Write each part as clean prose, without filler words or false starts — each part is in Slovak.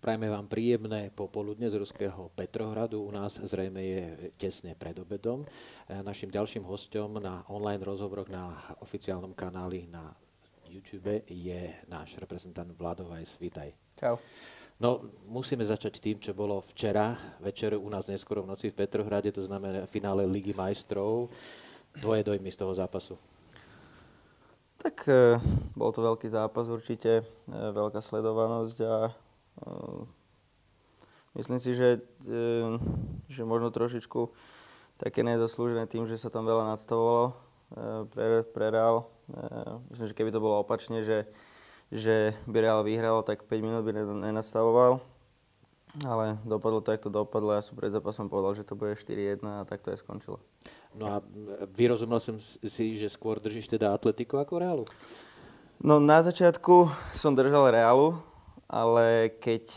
Prajme vám príjemné popoludne z ruského Petrohradu. U nás zrejme je tesne pred obedom. Našim ďalším hosťom na online rozhovoroch na oficiálnom kanáli na YouTube je náš reprezentant Vlado Weiss. Vítaj. Čau. No, musíme začať tým, čo bolo včera večer u nás neskoro v noci v Petrohrade, to znamená finále Ligy majstrov. Tvoje dojmy z toho zápasu? Tak bol to veľký zápas určite, veľká sledovanosť a myslím si, že možno trošičku také nezaslúžené tým, že sa tam veľa nadstavovalo pre Real. Myslím, že keby to bolo opačne, že by Real vyhral, tak 5 minút by nenastavoval. Ale dopadlo to, jak to dopadlo. Ja som pred zápasom povedal, že to bude 4-1 a tak to aj skončilo. No a vyrozumel som si, že skôr držíš teda Atletico ako Realu? No na začiatku som držal Realu, ale keď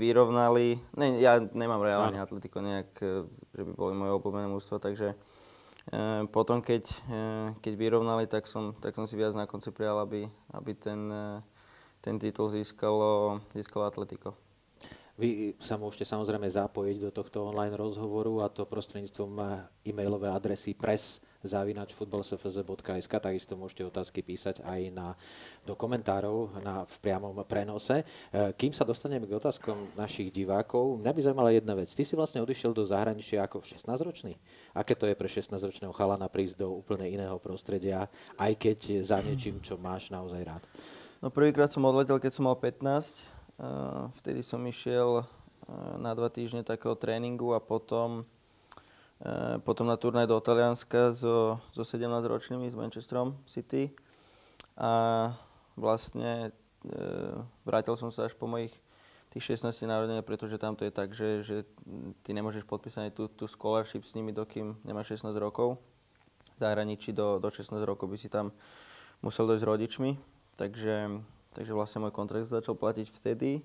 vyrovnali... ja nemám Real ani Atletico nejak, že by boli moje obľúbené mužstvo, takže potom keď vyrovnali, tak som si viac na konci prijal, aby ten titul získalo Atletico. Vy sa môžete samozrejme zapojiť do tohto online rozhovoru, a to prostredníctvom e-mailovej adresy press@futbalsfz.sk. Takisto môžete otázky písať aj do komentárov v priamom prenose. Kým sa dostaneme k otázkom našich divákov, mňa by zaujímala jedna vec. Ty si vlastne odišiel do zahraničia ako 16-ročný? Aké to je pre 16-ročného chalana prísť do úplne iného prostredia, aj keď za niečím, čo máš naozaj rád? No prvýkrát som odletel, keď som mal 15. Vtedy som išiel na 2 týždne takého tréningu a potom na turnaj do Talianska so 17-ročnými, s Manchesterom City. A vlastne vrátil som sa až po mojich tých 16 narodeniach, pretože tam to je tak, že ty nemôžeš podpísať tú scholarship s nimi, dokým nemáš 16 rokov. V zahraničí do 16 rokov by si tam musel dojsť s rodičmi, takže vlastne môj kontrakt začal platiť vtedy.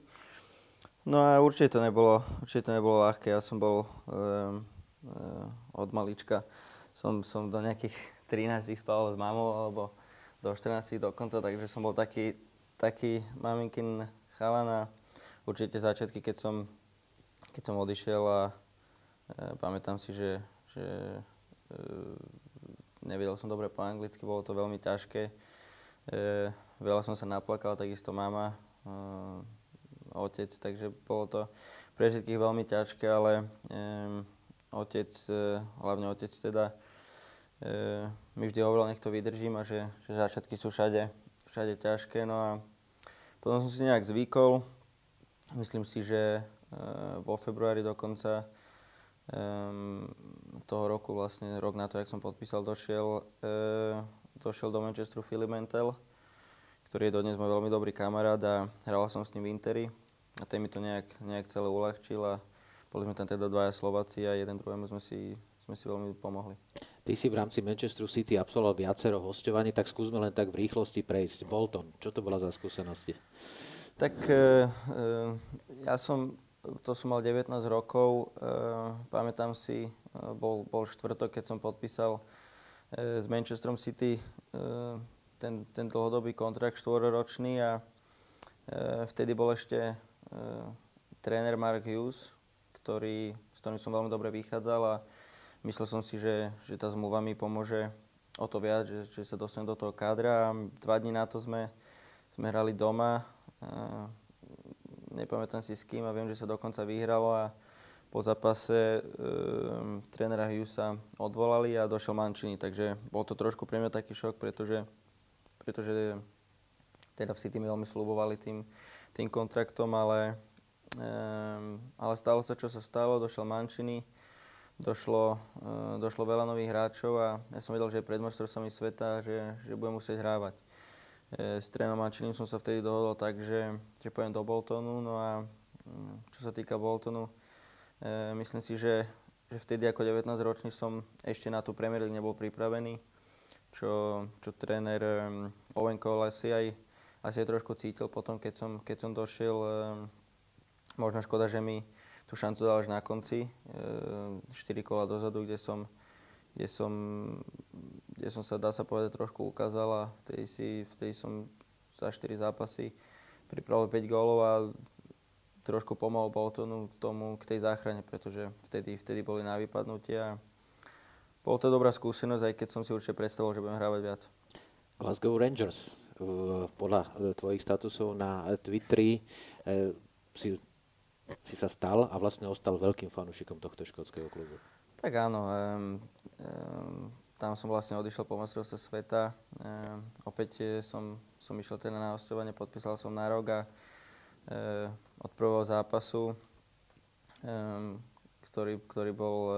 No a určite to nebolo ľahké. Ja som bol od malička. Som do nejakých 13 spával s mamou, alebo do 14 dokonca, takže som bol taký maminkin chalan a určite začiatky, keď som odišiel a pamätám si, že nevedel som dobre po anglicky, bolo to veľmi ťažké. Veľa som sa naplakal, takisto mama, otec, takže bolo to pre všetkých veľmi ťažké, ale hlavne otec teda, mi vždy hovoril, nech to vydržím a že začiatky sú všade ťažké. No a potom som si nejak zvykol. Myslím si, že vo februári dokonca toho roku, vlastne rok na to, jak som podpísal, došiel do Manchesteru Philip Mantel, ktorý je dodnes môj veľmi dobrý kamarát a hral som s ním v Interi a ten mi to nejak celé uľahčil a boli sme tam teda dvaja Slováci a jeden druhému sme si veľmi pomohli. Ty si v rámci Manchesteru City absolvoval viacero hosťovaní, tak skúsme len tak v rýchlosti prejsť. Bolton, čo to bola za skúsenosti? Tak to som mal 19 rokov, pamätám si, bol štvrtok, keď som podpísal s Manchesterom City ten dlhodobý kontrakt 4-ročný a vtedy bol ešte tréner Mark Hughes, s ktorým som veľmi dobre vychádzal a myslel som si, že tá zmluva mi pomôže o to viac, že sa dostanem do toho kádra. 2 dní na to sme hrali doma, nepamätám si s kým a viem, že sa dokonca vyhralo a po zápase trénera Hughesa odvolali a došiel Mancini, takže bol to trošku pre mňa taký šok, pretože teda v City mi veľmi sľubovali tým kontraktom, ale stalo sa, čo sa stalo, došiel Mancini, došlo veľa nových hráčov a ja som vedel, že je pred majstrovstvami sveta, že budem musieť hrávať. S trénerom Mancinim som sa vtedy dohodol tak, že pôjdem do Boltonu, no a čo sa týka Boltonu, myslím si, že vtedy ako 19-ročný som ešte na tú Premier League nebol pripravený, čo tréner Owen Cole asi aj trošku cítil potom, keď som došiel. Možno škoda, že mi tú šancu dal až na konci, 4 kola dozadu, kde som sa, dá sa povedať, trošku ukázal a vtedy som za 4 zápasy pripravil 5 gólov a trošku pomohol Boltonu k tej záchrane, pretože vtedy boli na vypadnutie a bol to dobrá skúsenosť, aj keď som si určite predstavoval, že budem hrávať viac. Glasgow Rangers. Podľa tvojich statusov na Twitteri si sa stal a vlastne ostal veľkým fanúšikom tohto škótskeho klubu. Tak áno, tam som vlastne odišiel po majstrovstve sveta. Opäť som išiel teda na hosťovanie, podpísal som na rok a od prvého zápasu, ktorý bol,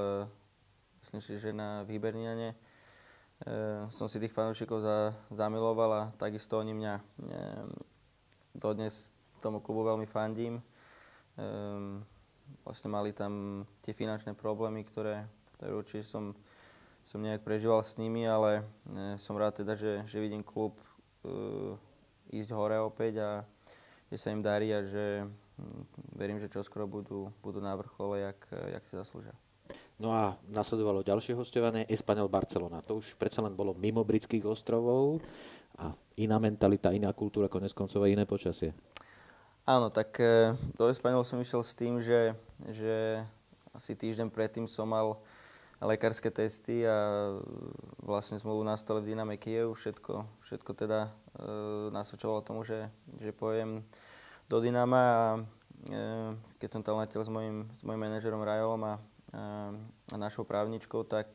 myslím si, že na Výberniane, som si tých fanúšikov zamiloval a takisto oni mňa. Dodnes tomu klubu veľmi fandím. Vlastne mali tam tie finančné problémy, ktoré určite som nejak prežíval s nimi, ale som rád teda, že vidím klub ísť hore opäť a že sa im darí a že verím, že čoskoro budú na vrchole, jak si zaslúžia. No a nasledovalo ďalšie hosťovanie, Espanyol Barcelona. To už predsa len bolo mimo britských ostrovov a iná mentalita, iná kultúra, konec koncov aj iné počasie. Áno, tak do Espanyol som išiel s tým, že asi týždeň predtým som mal lekárske testy a vlastne zmluvu na stole v Dyname Kyjev. Všetko teda nasvedčovalo tomu, že pojem do Dynama a keď som tam letel s mojim manažerom Rajolom a našou právničkou, tak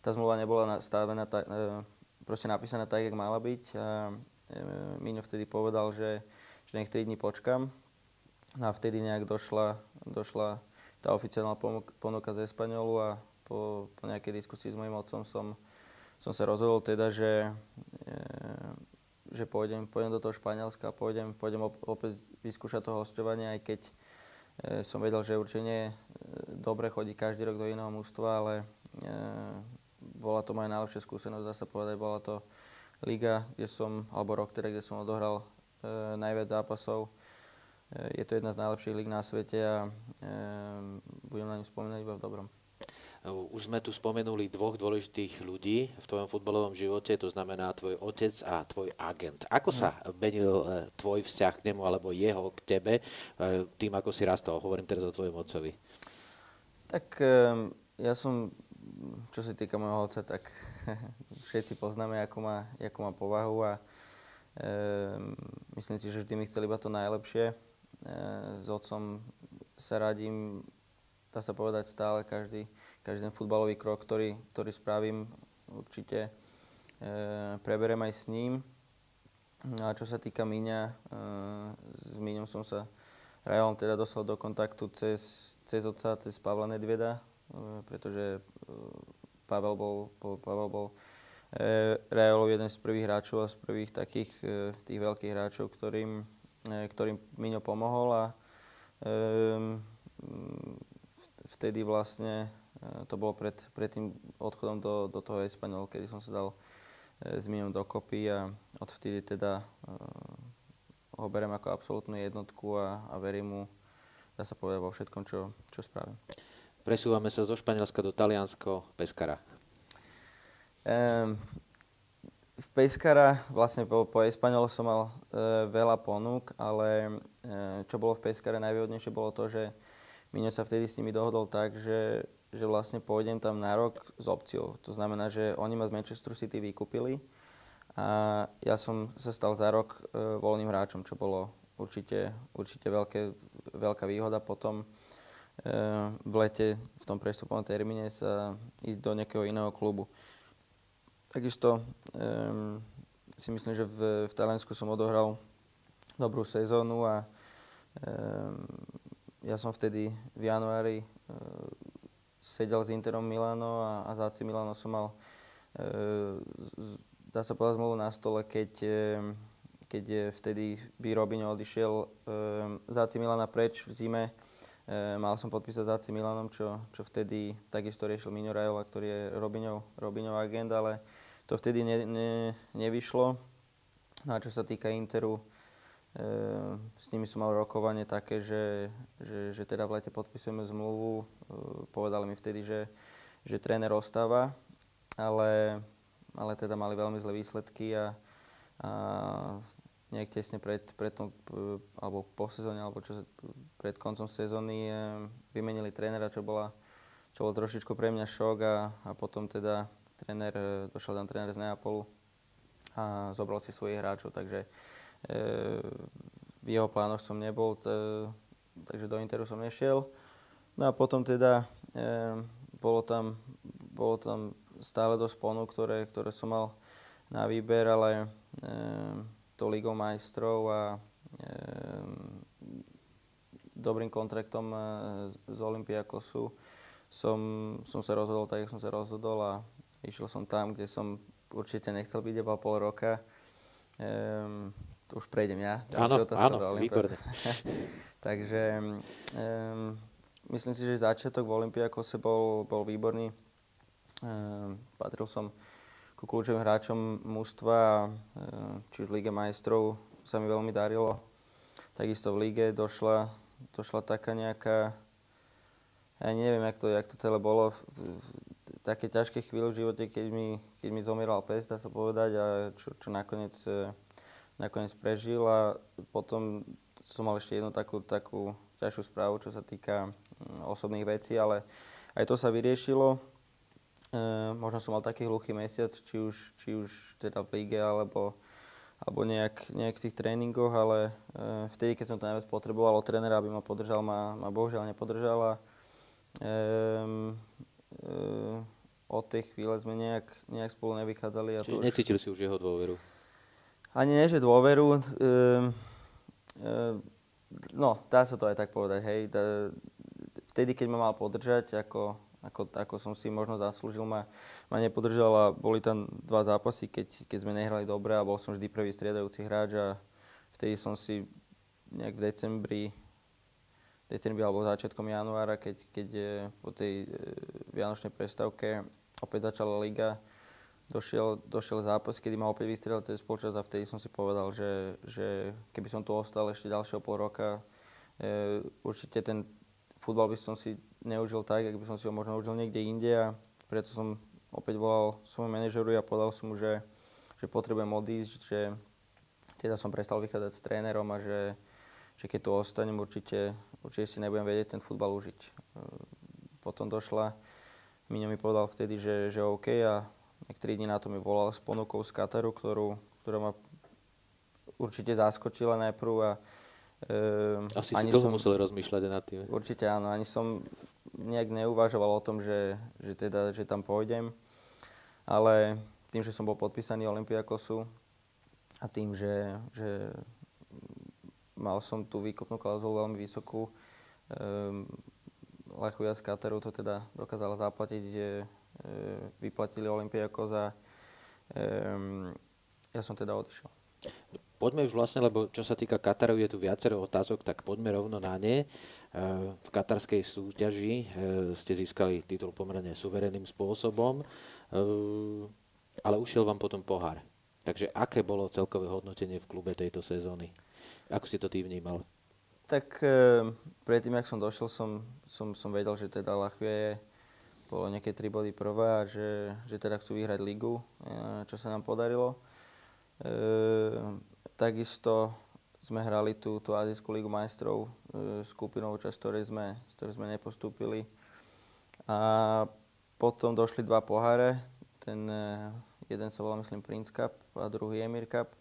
tá zmluva nebola proste napísaná tak, jak mala byť. A Míňo vtedy povedal, že nech 3 dní počkam. A vtedy nejak došla tá oficiálna ponuka z Espanyolu a po nejakej diskusii s mojím otcom som sa rozhodol teda, že pôjdem do toho Španielska a pôjdem opäť vyskúšať to hosťovanie, aj keď som vedel, že určite nie je dobre chodiť každý rok do iného mužstva, ale bola to moja najlepšia skúsenosť, dá sa povedať. Bola to liga, alebo rok teda, kde som odohral najviac zápasov. Je to jedna z najlepších líg na svete a budem na ňu spomínať iba v dobrom. Už sme tu spomenuli 2 dôležitých ľudí v tvojom futbalovom živote, to znamená tvoj otec a tvoj agent. Ako sa menil tvoj vzťah k nemu alebo jeho k tebe tým, ako si rastol? Hovorím teraz o tvojom otcovi. Tak ja som, čo sa týka môjho otca, tak všetci poznáme, ako má povahu a myslím si, že vždy mi chcel iba to najlepšie. S otcom sa radím, dá sa povedať stále, každý ten futbalový krok, ktorý spravím, určite preberiem aj s ním. A čo sa týka Míňa, s Míňom som sa Rajolom teda dostal do kontaktu cez otca, cez Pavla Nedvieda, pretože Pavel bol Rajolov jeden z prvých hráčov a z prvých takých tých veľkých hráčov, ktorým Míňo pomohol a vtedy vlastne, to bolo pred tým odchodom do toho Espanyolu, kedy som sa dal s Míňom dokopy a odvtedy teda ho beriem ako absolútnu jednotku a verím mu, dá sa povedať, vo všetkom, čo spravím. Presúvame sa zo Španielska do Taliansko, Pescara. V Pescara, vlastne po Espanyolu som mal veľa ponúk, ale čo bolo v Pescara najvýhodnejšie bolo to, že Míňo sa vtedy s nimi dohodol tak, že vlastne pôjdem tam na rok s opciou. To znamená, že oni ma z Manchester City vykúpili a ja som sa stal za rok voľným hráčom, čo bolo určite veľká výhoda. Potom v lete v tom prestupovom termíne sa ísť do nejakého iného klubu. Takisto si myslím, že v Taliansku som odohral dobrú sezónu a ja som vtedy v januári sedel s Interom Milano a z AC Milano som mal, dá sa povedať, zmluvu na stole, keď vtedy by Robinho odišiel z AC Milana preč v zime. Mal som podpísať s AC Milanom, čo vtedy takisto riešil Míňo Rajola, ktorý je Robinhov agent, ale to vtedy nevyšlo. No a čo sa týka Interu, s nimi som mal rokovanie také, že teda v lete podpisujeme zmluvu. Povedali mi vtedy, že tréner ostáva, ale teda mali veľmi zlé výsledky a nejak tesne pred tom, alebo po sezóne, alebo čo sa pred koncom sezóny vymenili trénera, čo bol trošičku pre mňa šok a potom teda došiel tam tréner z Neapolu a zobral si svojich hráčov, takže v jeho plánoch som nebol, takže do Interu som nešiel. No a potom teda bolo tam stále dosť ponúk, ktoré som mal na výber, ale to Ligou majstrov a dobrým kontraktom z Olympiakosu som sa rozhodol tak, jak som sa rozhodol a išiel som tam, kde som určite nechcel byť iba pol roka. To už prejdem ja. Áno, výborné. Takže myslím si, že začiatok v Olympiakose bol výborný. Patril som ku kľúčovým hráčom mužstva, či už v Lige majstrov sa mi veľmi darilo. Takisto v lige došla taká nejaká, ja neviem, jak to celé bolo, také ťažké chvíle v živote, keď mi zomieral pes, dá sa povedať, a čo nakoniec prežil. A potom som mal ešte jednu takú ťažšiu správu, čo sa týka osobných vecí, ale aj to sa vyriešilo. Možno som mal taký hluchý mesiac, či už teda v lige, alebo nejak v tých tréningoch, ale vtedy, keď som to najviac potreboval od trénera, aby ma podržal, ma bohužiaľ nepodržal a od tej chvíle sme nejak spolu nevychádzali. Čiže necítil si už jeho dôveru? Ani nie, že dôveru. No, dá sa to aj tak povedať, hej. Vtedy, keď ma mal podržať, ako som si možno zaslúžil, ma nepodržal a boli tam 2 zápasy, keď sme nehrali dobre a bol som vždy prvý striedajúci hráč a vtedy som si nejak v decembri alebo začiatkom januára, keď po tej vianočnej prestávke opäť začala liga, došiel zápas, kedy ma opäť vystriedal cez polčas a vtedy som si povedal, že keby som tu ostal ešte ďalšieho pol roka, určite ten futbal by som si neužil tak, ak by som si ho možno užil niekde inde a preto som opäť volal svojmu manažeru a povedal som mu, že potrebujem odísť, že teda som prestal vychádzať s trénerom a že keď tu ostanem, určite si nebudem vedieť ten futbal užiť. Potom Miňo mi povedal vtedy, že OK a 3 dní na to mi volal s ponukou z Kataru, ktorá ma určite zaskočila najprv a asi si dlho musel rozmýšľať nad tým. Určite áno, ani som nejak neuvažoval o tom, že tam pôjdem, ale tým, že som bol podpísaný Olympiakosu a tým, že mal som tú výkupnú klauzulu veľmi vysokú, Lechuja z Kataru to teda dokázala zaplatiť, vyplatili Olympiakos a ja som teda odišiel. Poďme už vlastne, lebo čo sa týka Kataru, je tu viacero otázok, tak poďme rovno na ne. V katarskej súťaži ste získali titul pomerne suverénnym spôsobom, ale ušiel vám potom pohár. Takže aké bolo celkové hodnotenie v klube tejto sezóny? Ako si to ty vnímal? Tak predtým, jak som došiel, som vedel, že teda Lechuje bolo nejaké 3 body prvá a že teda chcú vyhrať ligu, čo sa nám podarilo. Takisto sme hrali tú Azijskú ligu majstrov, skupinovú časť, ktorej sme nepostúpili. A potom došli 2 poháre. Ten jeden sa volá, myslím, Prince Cup a druhý Emir Cup.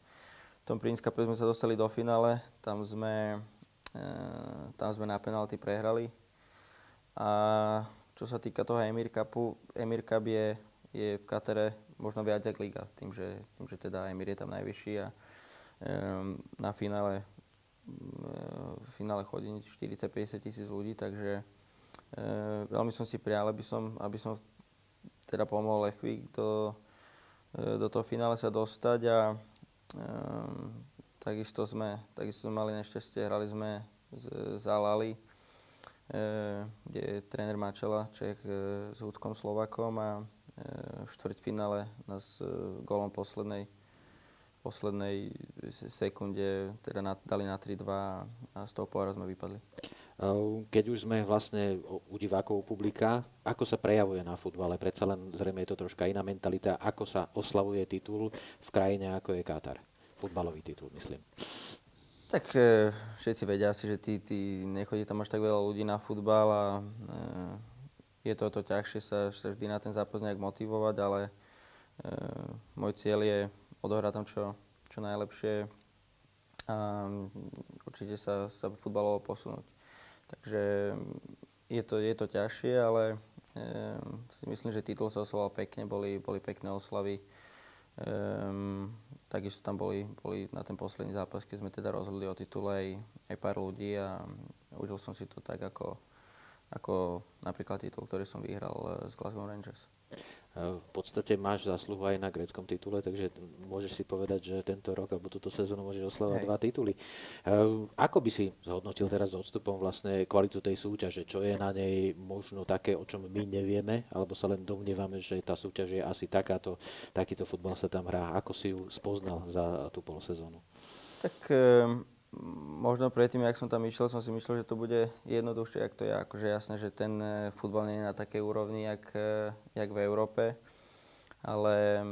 V tom Prince Cupe sme sa dostali do finále. Tam sme na penalty prehrali. A čo sa týka toho Emir Cupu, Emir Cup je v Katare možno viac jak liga, tým, že teda Emir je tam najvyšší a na finále chodí 40-50 tisíc ľudí, takže veľmi som si prijal, aby som teda pomohol Lechvi do toho finále sa dostať a takisto sme mali nešťastie, hrali sme z Al-Ali, kde je tréner Mačela, Čech s Húckom Slovakom a v štvrťfinále nás gólom poslednej sekunde teda dali na 3-2 a z toho pohára sme vypadli. Keď už sme vlastne u divákov, u publika, ako sa prejavuje na futbale? Predsa len zrejme je to troška iná mentalita. Ako sa oslavuje titul v krajine, ako je Katar? Futbalový titul, myslím. Tak všetci vedia asi, že tí nechodí tam až tak veľa ľudí na futbal a je to ťažšie sa vždy na ten zápas nejak motivovať, ale môj cieľ je odohrať tam čo najlepšie a určite sa futbalovo posunúť. Takže je to ťažšie, ale si myslím, že titul sa oslavoval pekne, boli pekné oslavy. Takisto tam boli na ten posledný zápas, keď sme teda rozhodli o titule aj pár ľudí a užil som si to tak ako napríklad titul, ktorý som vyhral s Glasgow Rangers. V podstate máš zásluhu aj na gréckom titule, takže môžeš si povedať, že tento rok alebo túto sezónu môžeš oslavovať 2 tituly. Ako by si zhodnotil teraz s odstupom vlastne kvalitu tej súťaže? Čo je na nej možno také, o čom my nevieme, alebo sa len domnievame, že tá súťaž je asi takýto futbal sa tam hrá. Ako si ju spoznal za tú polosezónu? Tak možno predtým, jak som tam išiel, som si myslel, že to bude jednoduchšie, jak to je. Akože jasné, že ten futbal nie je na takej úrovni, jak v Európe, ale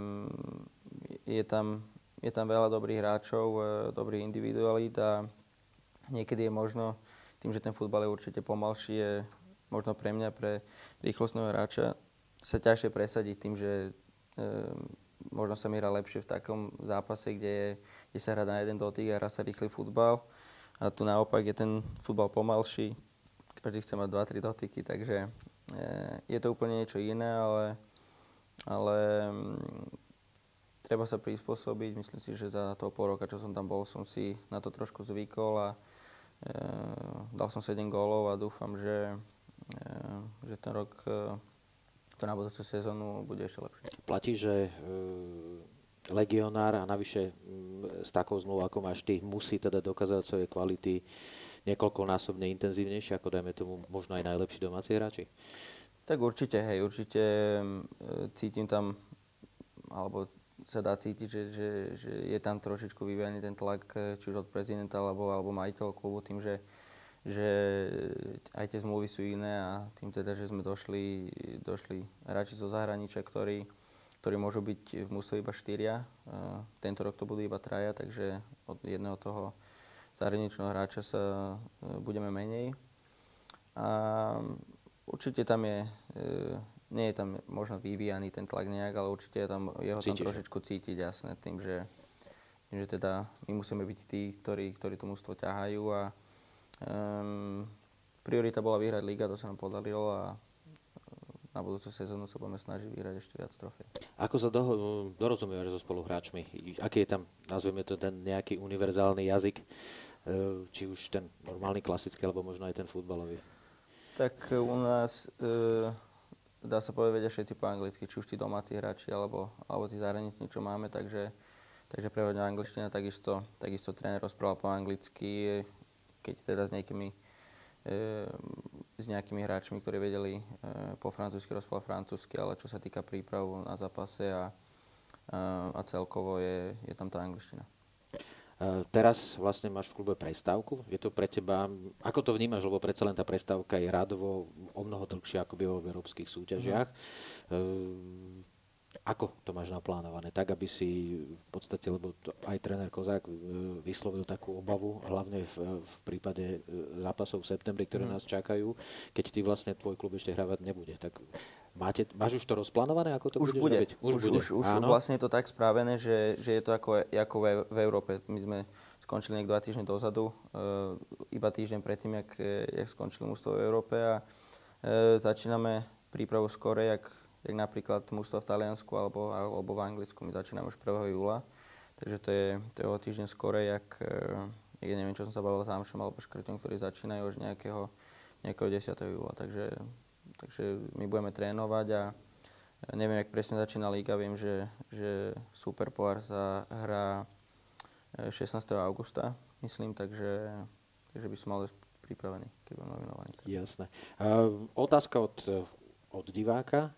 je tam veľa dobrých hráčov, dobrých individualít a niekedy je možno, tým, že ten futbal je určite pomalší, je možno pre mňa, pre rýchlostného hráča, sa ťažšie presadiť tým, že možno sa mi hrá lepšie v takom zápase, kde sa hrá na jeden dotyk a hrá sa rýchly futbal. A tu naopak je ten futbal pomalší. Každý chce mať 2-3 dotyky, takže je to úplne niečo iné, ale treba sa prispôsobiť. Myslím si, že za toho pol roka, čo som tam bol, som si na to trošku zvykol a dal som 7 gólov a dúfam, že ten rok to na budúcu sezónu bude ešte lepšie. Platí, že legionár a navyše s takou zmluvou, ako máš ty, musí teda dokázať svoje kvality niekoľkonásobne intenzívnejšie, ako dajme tomu možno aj najlepší domáci hráči? Tak určite cítim tam, alebo sa dá cítiť, že je tam trošičku vyvíjaný ten tlak, či už od prezidenta alebo majiteľ klubu, tým, že aj tie zmluvy sú iné a tým teda, že sme došli hráči zo zahraničia, ktorí môžu byť v mužstve iba 4. Tento rok to budú iba 3, takže od jedného toho zahraničného hráča sa budeme menej. A určite tam nie je tam možno vyvíjaný ten tlak nejak, ale určite je tam trošičku cítiť, jasné, tým, že teda my musíme byť tí, ktorí to mužstvo ťahajú a priorita bola vyhrať liga, to sa nám podarilo a na budúcu sezónu sa budeme snažiť vyhrať ešte viac trofej. Ako sa dorozumievaš so spoluhráčmi? Aký je tam, nazveme to, ten nejaký univerzálny jazyk, či už ten normálny, klasický, alebo možno aj ten futbalový? Tak u nás dá sa povedať, vedia všetci po anglicky, či už tí domáci hráči, alebo tí zahraniční, čo máme, takže prehodná angličtina, takisto tréner rozprával po anglicky, keď teda s nejakými hráčmi, ktorí vedeli po francúzsky, rozprával francúzsky, ale čo sa týka príprav na zápase a celkovo je tam tá angličtina. Teraz vlastne máš v klube prestávku. Je to pre teba, ako to vnímaš, lebo predsa len tá prestávka je rádovo o mnoho dlhšia, ako býva v európskych súťažiach. Ako to máš naplánované? Tak, aby si v podstate, lebo aj tréner Kozák vyslovil takú obavu, hlavne v prípade zápasov v septembri, ktoré nás čakajú, keď ty vlastne tvoj klub ešte hrávať nebude. Tak máš už to rozplánované, ako to budeš robiť? Už vlastne je to tak spravené, že je to ako v Európe. My sme skončili 2 týždne dozadu, iba týždeň predtým, jak skončili mužstvo v Európe a začíname prípravu skore, jak napríklad mužstva v Taliansku alebo v Anglicku. My začíname už 1. júla, takže to je o týždeň skore, jak neviem, čo som sa bavil s Amšom alebo Škrťom, ktorí začínajú už nejakého 10. júla. Takže my budeme trénovať a neviem, jak presne začína liga. Viem, že Super pohár sa hrá 16. augusta, myslím, takže by som mal pripravený, keď budem nominovaný. Jasné. Otázka od diváka.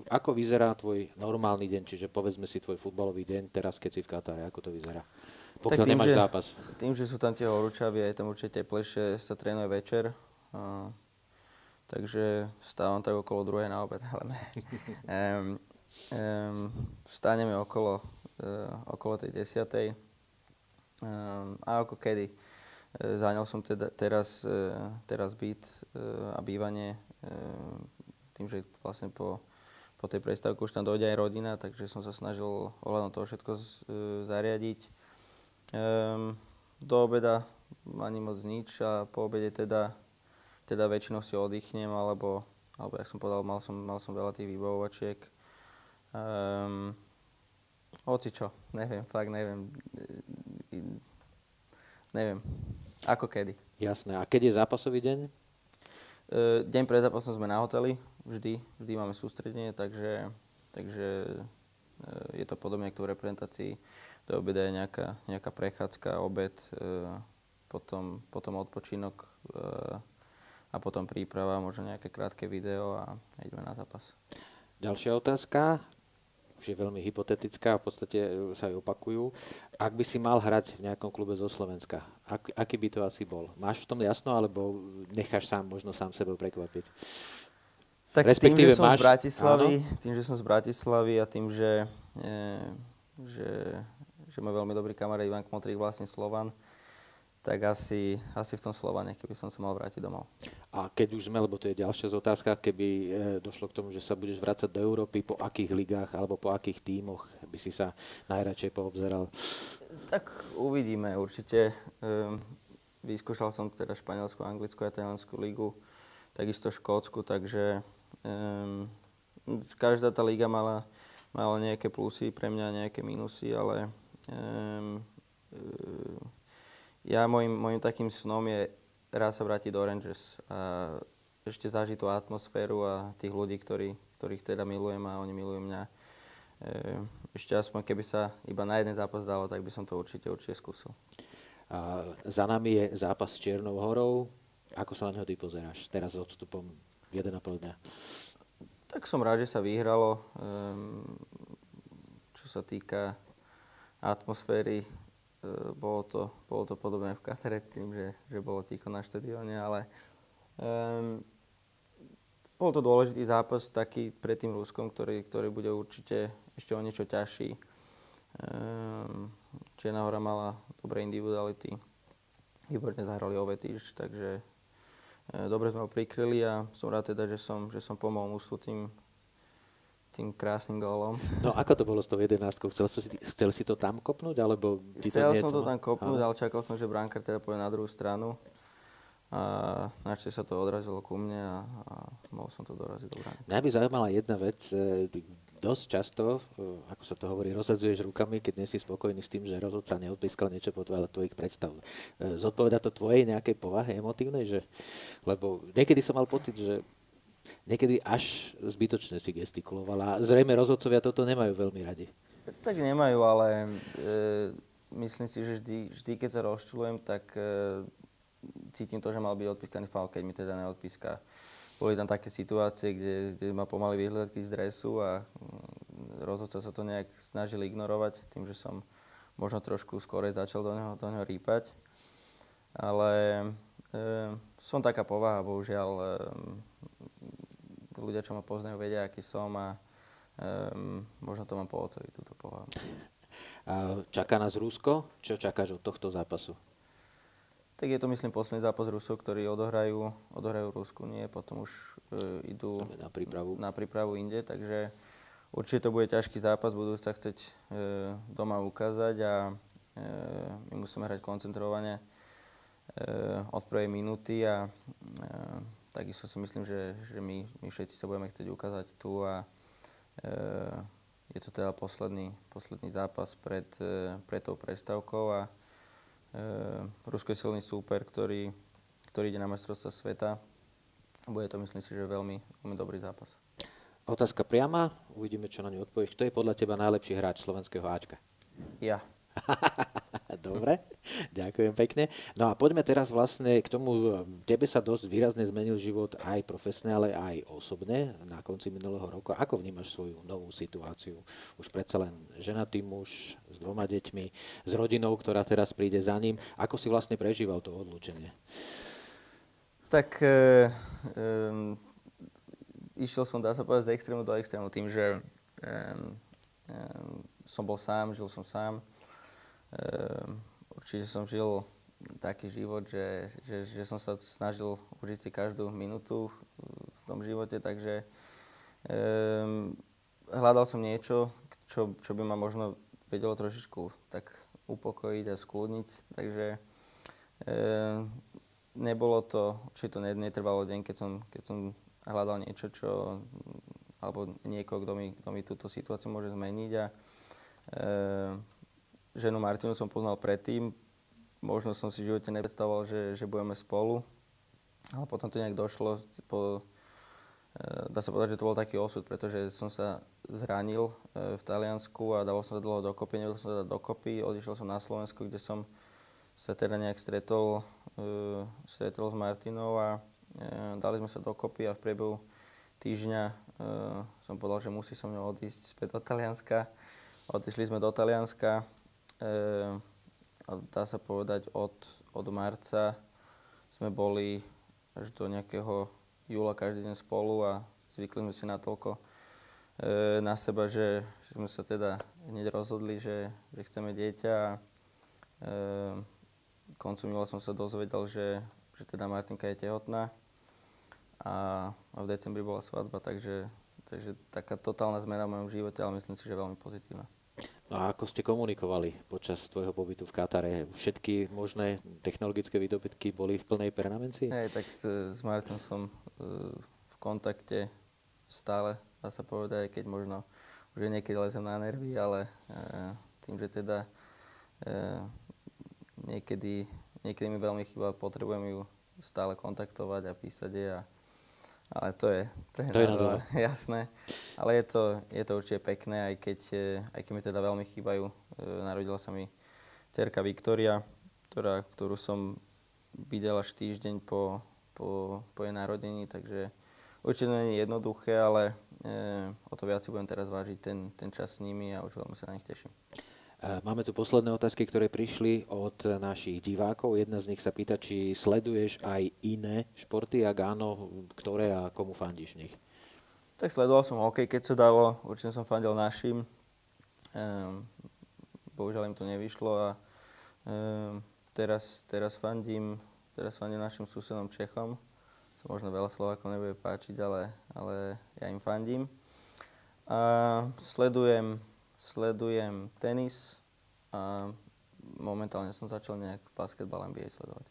Ako vyzerá tvoj normálny deň, čiže povedzme si tvoj futbalový deň teraz, keď si v Katare, ako to vyzerá? Pokiaľ nemáš zápas. Tým, že sú tam tie horúčavy, je tam určite teplejšie, sa trénuje večer, takže vstávam tak okolo 2 na obed, ale ne. Vstaneme okolo tej 10. A ako kedy. Záňal som teda teraz byt a bývanie tým, že vlastne po tej prestávke už tam dojde aj rodina, takže som sa snažil ohľadom toho všetko zariadiť. Do obeda ani moc nič a po obede teda väčšinou si oddychnem, alebo jak som povedal, mal som veľa tých vybavovačiek. Hocičo, fakt neviem. Neviem, ako kedy. Jasné. A keď je zápasový deň? Deň pred zápasom sme na hoteli, vždy máme sústredenie, takže je to podobne ako v reprezentácii. Do obeda je nejaká prechádzka, obed, potom odpočinok a potom príprava, možno nejaké krátke video a ideme na zápas. Ďalšia otázka, už je veľmi hypotetická, v podstate sa aj opakujú. Ak by si mal hrať v nejakom klube zo Slovenska, aký by to asi bol? Máš v tom jasno, alebo necháš možno sám sebou prekvapiť? Tak tým, že som z Bratislavy a tým, že môj veľmi dobrý kamarát Ivan Kmotrík vlastne Slovan, tak asi v tom Slovane, keby som sa mal vrátiť domov. A keď už sme, lebo to je ďalšia z otázka, keby došlo k tomu, že sa budeš vrácať do Európy, po akých ligách alebo po akých tímoch by si sa najradšej poobzeral? Tak uvidíme určite. Vyskúšal som teda Španielsku, Anglickú a Taliansku ligu, takisto Škótsku, takže každá tá liga mala nejaké plusy, pre mňa nejaké minusy, ale môjim takým snom je raz sa vrátiť do Rangers a ešte zažiť tú atmosféru a tých ľudí, ktorých teda milujem a oni milujú mňa. Ešte aspoň keby sa iba na jeden zápas dalo, tak by som to určite skúsil. A za nami je zápas s Čiernou Horou. Ako sa na neho ty pozeráš teraz s odstupom 1,5 dňa? Tak som rád, že sa vyhralo. Čo sa týka atmosféry, bolo to podobné v Katare tým, že bolo ticho na štadióne, ale bol to dôležitý zápas taký pred tým Ruskom, ktorý bude určite ešte o niečo ťažší. Čierna Hora mala dobré individuality, výborne zahrali Ovetíš, takže dobre sme ho prikryli a som rád teda, že som pomohol mužstvu tým krásnym gólom. No ako to bolo s tou 11-kou? Chcel si to tam kopnúť, alebo ti to Chcel som to tam kopnúť, ale čakal som, že brankár teda pôjde na druhú stranu. A našťastie sa to odrazilo ku mne a mohol som to doraziť do bránky. Mňa by zaujímala jedna vec. Dosť často, ako sa to hovorí, rozhadzuješ rukami, keď nie si spokojný s tým, že rozhodca neodpískal niečo podľa tvojich predstav. Zodpovedá to tvojej nejakej povahe emotívnej? Lebo niekedy som mal pocit, že niekedy až zbytočne si gestikuloval a zrejme rozhodcovia toto nemajú veľmi radi. Tak nemajú, ale myslím si, že vždy keď sa rozčulujem, tak cítim to, že mal byť odpískaný faul, keď mi teda neodpíska. Boli tam také situácie, kde ma pomaly vyhľadky z dresu a rozhodca sa to nejak snažil ignorovať tým, že som možno trošku skorej začal do neho rýpať. Ale som taká povaha, bohužiaľ. Ľudia, čo ma poznajú, vedia, aký som a možno to mám po ocovi, túto povahu. Čaká nás Rusko? Čo čakáš od tohto zápasu? Tak je to, myslím, posledný zápas Rusov, ktorí odohrajú v Rusku, nie, potom už idú na prípravu inde, takže určite to bude ťažký zápas, budú sa chcieť doma ukázať a my musíme hrať koncentrovane od prvej minúty a takisto si myslím, že my všetci sa budeme chcieť ukázať tu a je to teda posledný zápas pred tou prestávkou a Rusko je silný súper, ktorý ide na majstrovstvá sveta. Bude to, myslím si, že veľmi, veľmi dobrý zápas. Otázka priama, uvidíme, čo na ňu odpovieš. Kto je podľa teba najlepší hráč slovenského Ačka? Ja. Dobre, ďakujem pekne. No a poďme teraz vlastne k tomu, tebe sa dosť výrazne zmenil život aj profesne, ale aj osobne na konci minulého roku. Ako vnímaš svoju novú situáciu? Už predsa len ženatý muž s 2 deťmi, s rodinou, ktorá teraz príde za ním. Ako si vlastne prežíval to odlúčenie? Tak išiel som, dá sa povedať, z extrému do extrému tým, že som bol sám, žil som sám. určite som žil taký život, že som sa snažil užiť si každú minútu v tom živote, takže hľadal som niečo, čo by ma možno vedelo trošičku tak upokojiť a skľudniť, takže nebolo to, či to netrvalo deň, keď som hľadal niečo, alebo niekoho, kto mi túto situáciu môže zmeniť a ženu Martinu som poznal predtým, možno som si v živote nepredstavoval, že budeme spolu, ale potom to nejak došlo, dá sa povedať, že to bol taký osud, pretože som sa zranil v Taliansku a dával som sa dlho dokopy, nevedel som sa dať dokopy, odišiel som na Slovensku, kde som sa teda nejak stretol s Martinou a dali sme sa dokopy a v priebehu týždňa som povedal, že musí so mnou odísť späť do Talianska. Odišli sme do Talianska a dá sa povedať od marca sme boli až do nejakého júla každý deň spolu a zvykli sme si natoľko na seba, že sme sa teda hneď rozhodli, že chceme dieťa a koncom júla som sa dozvedel, že teda Martinka je tehotná a v decembri bola svadba, takže taká totálna zmena v mojom živote, ale myslím si, že veľmi pozitívna. No a ako ste komunikovali počas tvojho pobytu v Katare? Všetky možné technologické výdobytky boli v plnej permanenci? Tak s Martinom som v kontakte stále, dá sa povedať, keď možno už niekedy lezem na nervy, ale tým, že teda niekedy mi veľmi chýba, potrebujem ju stále kontaktovať a písať jej, ale to je na dole, jasné. Ale je to určite pekné, aj keď mi teda veľmi chýbajú. Narodila sa mi dcerka Viktória, ktorú som videl až týždeň po jej narodení, takže určite to nie je jednoduché, ale o to viac si budem teraz vážiť ten čas s nimi a už veľmi sa na nich teším. Máme tu posledné otázky, ktoré prišli od našich divákov. Jedna z nich sa pýta, či sleduješ aj iné športy, ak áno, ktoré a komu fandíš v nich? Tak sledoval som hokej, keď sa dalo, určite som fandil našim. Bohužiaľ im to nevyšlo a teraz fandím našim susedom Čechom. Sa možno veľa Slovákov nebude páčiť, ale ja im fandím. A sledujem tenis a momentálne som začal nejak basketbal NBA sledovať.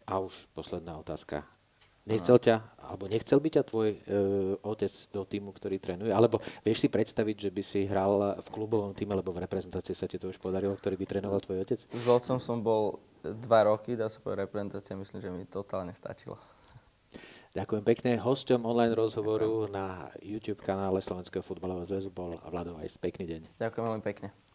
A už posledná otázka. Nechcel by ťa tvoj otec do týmu, ktorý trénuje? Alebo vieš si predstaviť, že by si hral v klubovom týme, lebo v reprezentácii sa ti to už podarilo, ktorý by trénoval tvoj otec? S otcom som bol 2 roky, dá sa povedať, reprezentácia, myslím, že mi totálne stačilo. Ďakujem pekne. Hosťom online rozhovoru na YouTube kanále Slovenského futbalového zväzu bol Vlado Weiss. Pekný deň. Ďakujem veľmi pekne.